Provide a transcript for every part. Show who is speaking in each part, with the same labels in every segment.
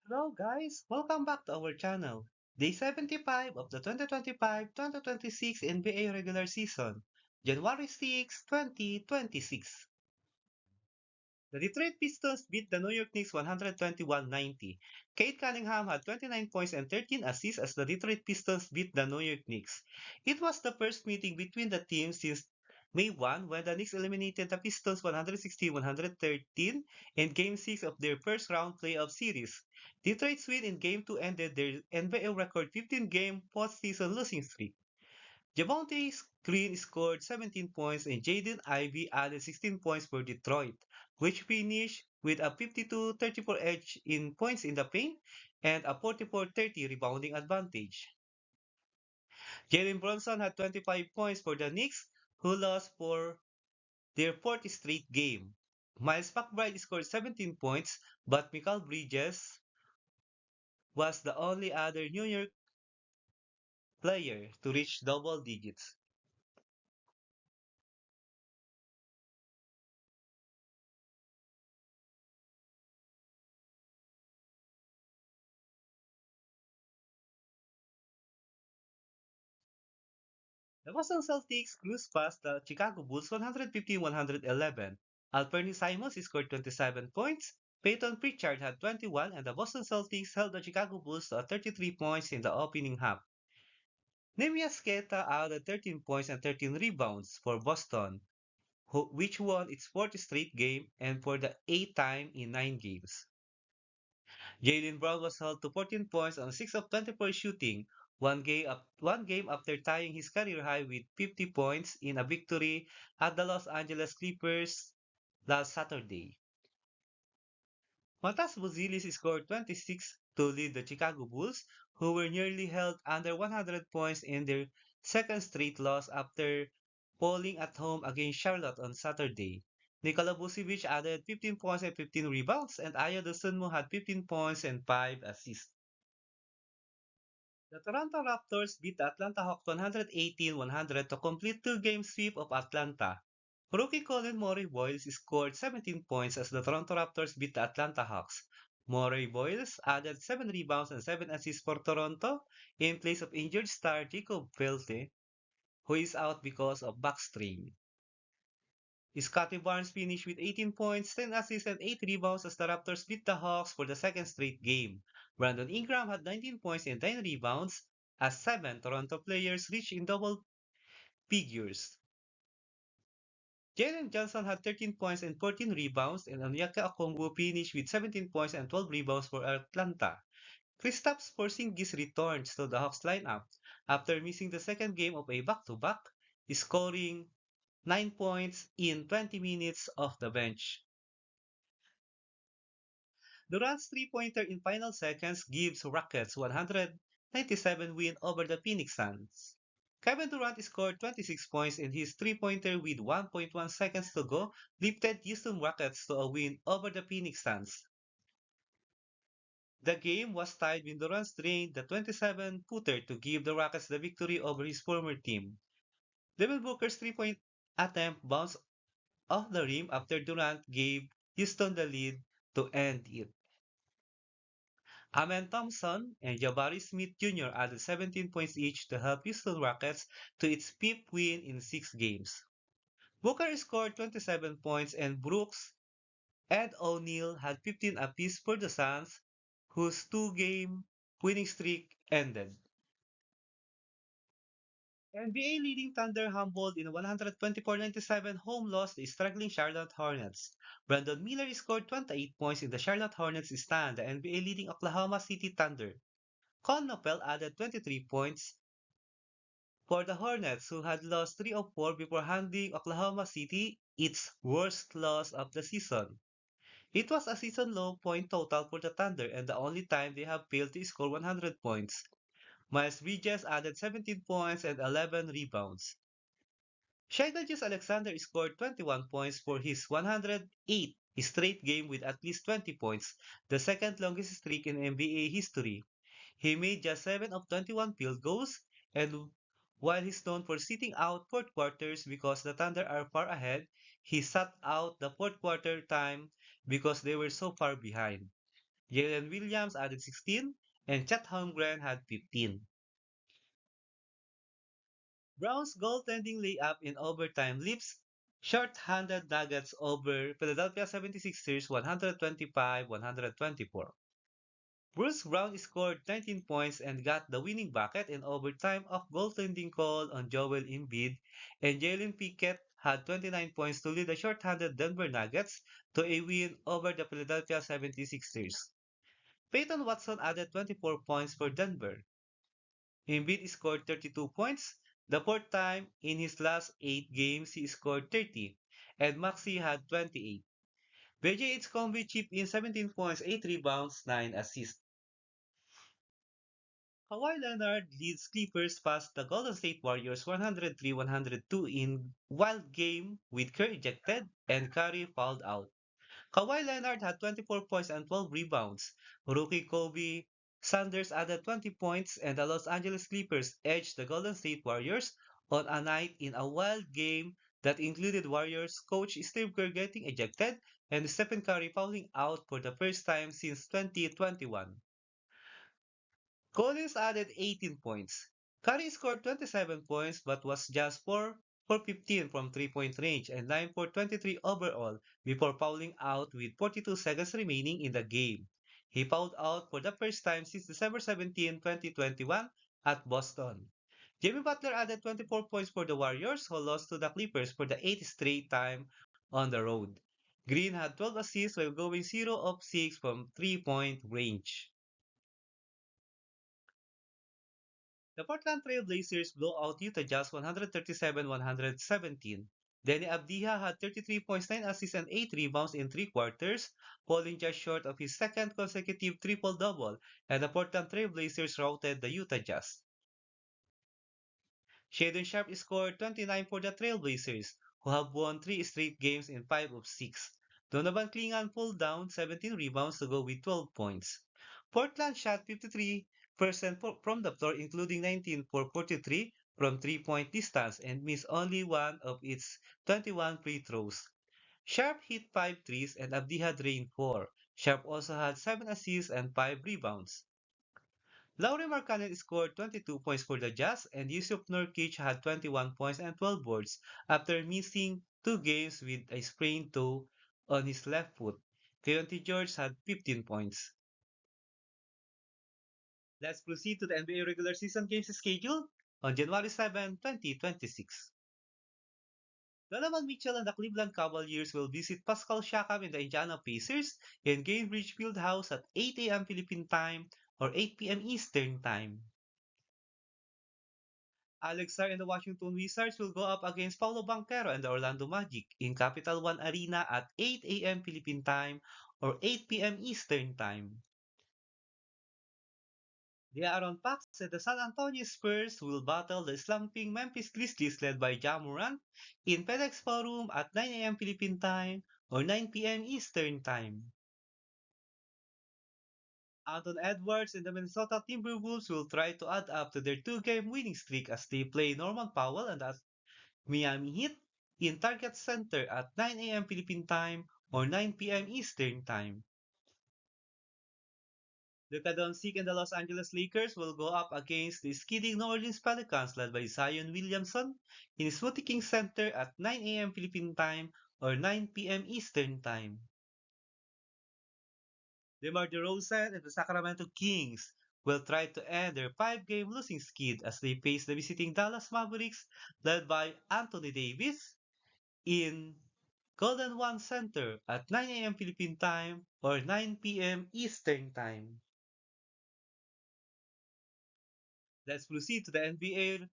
Speaker 1: Hello guys, welcome back to our channel. Day 75 of the 2025-2026 NBA regular season, January 6, 2026. The Detroit Pistons beat the New York Knicks 121-90. Kate Cunningham had 29 points and 13 assists as the Detroit Pistons beat the New York Knicks. It was the first meeting between the teams since May 1 when the Knicks eliminated the Pistons 116-113 in Game 6 of their first round playoff series. Detroit's win in Game 2 ended their NBA record 15-game postseason losing streak. Javonte Green scored 17 points and Jaden Ivey added 16 points for Detroit, which finished with a 52-34 edge in points in the paint and a 44-30 rebounding advantage. Jalen Brunson had 25 points for the Knicks, who lost for their fourth straight game. Miles McBride scored 17 points, but Mikal Bridges was the only other New York player to reach double digits. The Boston Celtics cruised past the Chicago Bulls 115-111. Alperny Simons scored 27 points, Peyton Pritchard had 21, and the Boston Celtics held the Chicago Bulls to 33 points in the opening half. Nemias Queta added 13 points and 13 rebounds for Boston, which won its fourth straight game and for the eighth time in 9 games. Jaylen Brown was held to 14 points on 6 of 24 shooting, one game after tying his career high with 50 points in a victory at the Los Angeles Clippers last Saturday. Matas Buzelis scored 26 to lead the Chicago Bulls, who were nearly held under 100 points in their second straight loss after falling at home against Charlotte on Saturday. Nikola Vucevic added 15 points and 15 rebounds, and Ayo Dosunmu had 15 points and 5 assists. The Toronto Raptors beat the Atlanta Hawks 118-100 to complete two-game sweep of Atlanta. Rookie Colin Murray Boyles scored 17 points as the Toronto Raptors beat the Atlanta Hawks. Murray Boyles added 7 rebounds and 7 assists for Toronto in place of injured star Jacob Velte, who is out because of back strain. Scotty Barnes finished with 18 points, 10 assists, and 8 rebounds as the Raptors beat the Hawks for the second straight game. Brandon Ingram had 19 points and 10 rebounds as 7 Toronto players reached in double figures. Jalen Johnson had 13 points and 14 rebounds, and Onyeka Okongwu finished with 17 points and 12 rebounds for Atlanta. Kristaps Porzingis returns to the Hawks lineup after missing the second game of a back-to-back, scoring 9 points in 20 minutes off the bench. Durant's three-pointer in final seconds gives Rockets 197 win over the Phoenix Suns. Kevin Durant scored 26 points in his three-pointer with 1.1 seconds to go, lifted Houston Rockets to a win over the Phoenix Suns. The game was tied when Durant drained the 27-footer to give the Rockets the victory over his former team. Devin Booker's three-point attempt bounced off the rim after Durant gave Houston the lead to end it. Amen Thompson and Jabari Smith Jr. added 17 points each to help Houston Rockets to its fifth win in 6 games. Booker scored 27 points and Brooks and O'Neal had 15 apiece for the Suns, whose two-game winning streak ended. NBA leading Thunder humbled in a 124-97 home loss to struggling Charlotte Hornets. Brandon Miller scored 28 points in the Charlotte Hornets stand the NBA leading Oklahoma City Thunder. Con Noppel added 23 points for the Hornets, who had lost 3 of 4 before handing Oklahoma City its worst loss of the season. It was a season low point total for the Thunder and the only time they have failed to score 100 points. Miles Bridges added 17 points and 11 rebounds. Shai Alexander scored 21 points for his 108th straight game with at least 20 points, the second longest streak in NBA history. He made just 7 of 21 field goals, and while he's known for sitting out fourth quarters because the Thunder are far ahead, he sat out the fourth quarter time because they were so far behind. Jalen Williams added 16, and Chet Holmgren had 15. Brown's goaltending layup in overtime leaves short-handed Nuggets over Philadelphia 76ers 125-124. Bruce Brown scored 19 points and got the winning bucket in overtime of goaltending call on Joel Embiid, and Jalen Pickett had 29 points to lead the short-handed Denver Nuggets to a win over the Philadelphia 76ers. Peyton Watson added 24 points for Denver. Embiid scored 32 points, the fourth time in his last 8 games he scored 30, and Maxey had 28. BJ Edscombe chipped in 17 points, 8 rebounds, 9 assists. Kawhi Leonard leads Clippers past the Golden State Warriors 103-102 in wild game with Curry ejected and Curry fouled out. Kawhi Leonard had 24 points and 12 rebounds. Rookie Kobe Sanders added 20 points and the Los Angeles Clippers edged the Golden State Warriors on a night in a wild game that included Warriors coach Steve Kerr getting ejected and Stephen Curry fouling out for the first time since 2021. Collins added 18 points. Curry scored 27 points but was just 4 for 15 from three-point range and 9 for 23 overall before fouling out with 42 seconds remaining in the game. He fouled out for the first time since December 17, 2021 at Boston. Jimmy Butler added 24 points for the Warriors who lost to the Clippers for the 8th straight time on the road. Green had 12 assists while going 0 of 6 from three-point range. The Portland Trail Blazers blew out Utah Jazz 137-117. Denny Abdiha had 33 points, 9 assists, and 8 rebounds in 3 quarters, falling just short of his second consecutive triple-double, and the Portland Trail Blazers routed the Utah Jazz. Shaedon Sharpe scored 29 for the Trailblazers, who have won 3 straight games in 5 of 6. Donovan Klingan pulled down 17 rebounds to go with 12 points. Portland shot 53% from the floor, including 19 for 43 from three-point distance, and missed only one of its 21 free throws. Sharpe hit 5 threes and Abdiha drained 4. Sharpe also had 7 assists and 5 rebounds. Lauri Markkanen scored 22 points for the Jazz, and Yusuf Nurkic had 21 points and 12 boards after missing 2 games with a sprained toe on his left foot. Keontae George had 15 points. Let's proceed to the NBA regular season games schedule on January 7, 2026. Donovan Mitchell and the Cleveland Cavaliers will visit Pascal Siakam and the Indiana Pacers in Gainbridge Fieldhouse at 8 a.m. Philippine Time or 8 p.m. Eastern Time. Alex Sarr and the Washington Wizards will go up against Paulo Banchero and the Orlando Magic in Capital One Arena at 8 a.m. Philippine Time or 8 p.m. Eastern Time. The Aaron Fox and the San Antonio Spurs will battle the slumping Memphis Grizzlies led by Ja Morant in FedEx Forum at 9 a.m. Philippine Time or 9 p.m. Eastern Time. Anton Edwards and the Minnesota Timberwolves will try to add up to their 2 game winning streak as they play Norman Powell and Miami Heat in Target Center at 9 a.m. Philippine Time or 9 p.m. Eastern Time. Luka Doncic and the Los Angeles Lakers will go up against the skidding New Orleans Pelicans led by Zion Williamson in Smoothie King Center at 9 a.m. Philippine Time or 9 p.m. Eastern Time. DeMar DeRozan and the Sacramento Kings will try to end their 5 game losing skid as they face the visiting Dallas Mavericks led by Anthony Davis in Golden One Center at 9 a.m. Philippine Time or 9 p.m. Eastern Time. Let's proceed to the NBA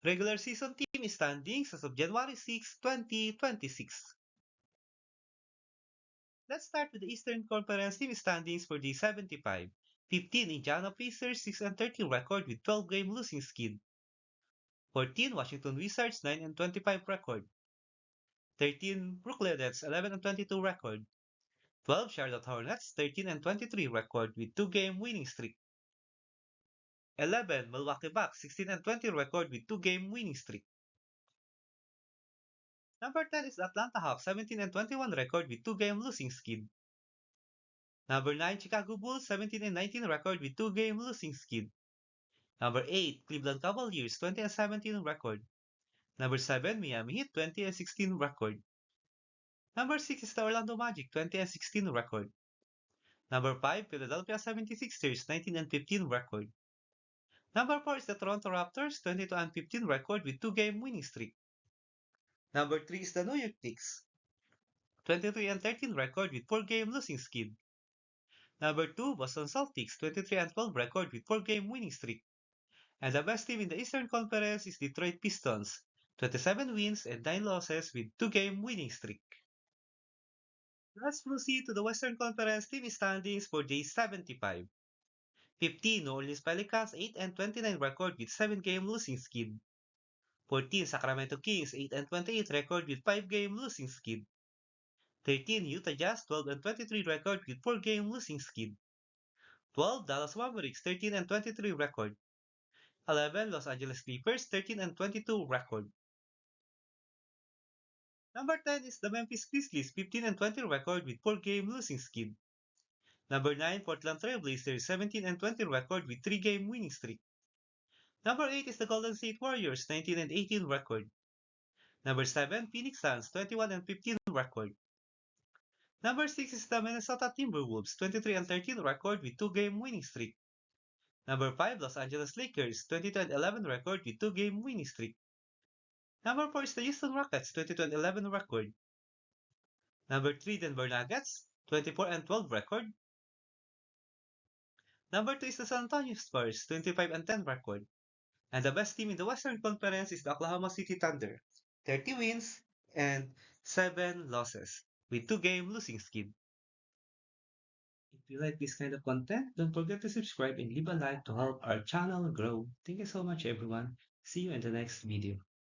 Speaker 1: regular season team standings as of January 6, 2026. Let's start with the Eastern Conference team standings for the 75. 15 Indiana Pacers 6-13 record with 12 game losing skid. 14 Washington Wizards 9-25 record. 13 Brooklyn Nets 11-22 record. 12 Charlotte Hornets 13-23 record with 2 game winning streak. 11 Milwaukee Bucks 16-20 record with 2 game winning streak. Number 10 is Atlanta Hawks 17-21 record with 2 game losing skid. Number 9, Chicago Bulls 17 and 19 record with two-game losing skid. Number 8, Cleveland Cavaliers 20 and 17 record. Number 7, Miami Heat 20 and 16 record. Number 6 is the Orlando Magic 20 and 16 record. Number 5, Philadelphia 76ers 19 and 15 record. Number 4 is the Toronto Raptors 22 and 15 record with two-game winning streak. Number 3 is the New York Knicks 23 and 13 record with four-game losing skid. Number 2, Boston Celtics 23 and 12 record with four-game winning streak. And the best team in the Eastern Conference is Detroit Pistons, 27 wins and 9 losses with two-game winning streak. Let's proceed to the Western Conference team standings for day 75. 15, New Orleans Pelicans 8 and 29 record with 7-game losing skid. 14, Sacramento Kings 8 and 28 record with 5-game losing skid. 13, Utah Jazz 12 and 23 record with 4-game losing skid. 12, Dallas Mavericks 13 and 23 record. 11, Los Angeles Clippers 13 and 22 record. Number 10 is the Memphis Grizzlies 15 and 20 record with 4-game losing skid. Number 9, Portland Trail Blazers 17 and 20 record with 3-game winning streak. Number 8 is the Golden State Warriors 19 and 18 record. Number 7, Phoenix Suns 21 and 15 record. Number 6 is the Minnesota Timberwolves 23 and 13 record with 2-game winning streak. Number 5, Los Angeles Lakers 22 and 11 record with 2-game winning streak. Number 4 is the Houston Rockets 22 and 11 record. Number 3, Denver Nuggets 24 and 12 record. Number 2 is the San Antonio Spurs 25 and 10 record. And the best team in the Western Conference is the Oklahoma City Thunder, 30 wins and 7 losses, with 2-game losing skid. If you like this kind of content, don't forget to subscribe and leave a like to help our channel grow. Thank you so much, everyone. See you in the next video.